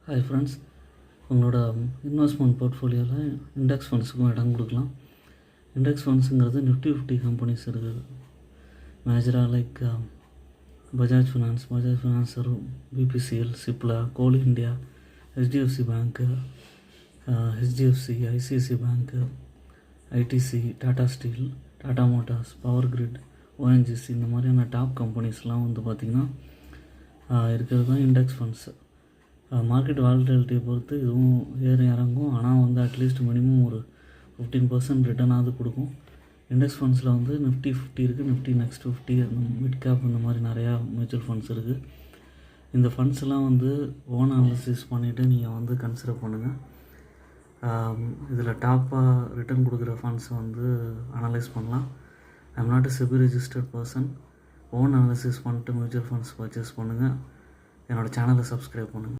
Hi friends, உங்களோட investment போர்ட்ஃபோலியோவில் index ஃபண்ட்ஸுக்கும் இடம் கொடுக்கலாம். இண்டெக்ஸ் ஃபண்ட்ஸுங்கிறது நிஃப்டி 50 கம்பெனிஸ் இருக்குது. மேஜராக like Bajaj Finance, BPCL, Cipla, Coal India, HDFC bank, HDFC, ICICI bank, ITC, Tata Steel, Tata Motors, Power Grid, ONGC, இந்த மாதிரியான டாப் கம்பெனிஸ்லாம் வந்து பார்த்திங்கன்னா இருக்கிறது தான் இண்டெக்ஸ் ஃபண்ட்ஸு. மார்க்கெட் வாலட்டிலிட்டியை பொறுத்து இதுவும் ஏறி இறங்கும். ஆனால் வந்து அட்லீஸ்ட் மினிமம் ஒரு 15% ரிட்டர்னாவது கொடுக்கும். இண்டெக்ஸ் ஃபண்ட்ஸில் வந்து நிஃப்டி 50 இருக்குது, நிஃப்டி நெக்ஸ்ட் 50, மிட் கேப், இந்த மாதிரி நிறையா மியூச்சுவல் ஃபண்ட்ஸ் இருக்குது. இந்த ஃபண்ட்ஸ்லாம் வந்து ஓன் அனாலிசிஸ் பண்ணிவிட்டு நீங்கள் வந்து கன்சிடர் பண்ணுங்கள். இதில் டாப்பாக ரிட்டர்ன் கொடுக்குற ஃபண்ட்ஸ் வந்து அனலைஸ் பண்ணலாம். I'm not SEBI registered person. Own analysis பண்ணிட்டு மியூச்சுவல் ஃபண்ட்ஸ் பர்ச்சேஸ் பண்ணுங்கள். என்னோடய சேனலை சப்ஸ்கிரைப் பண்ணுங்கள்.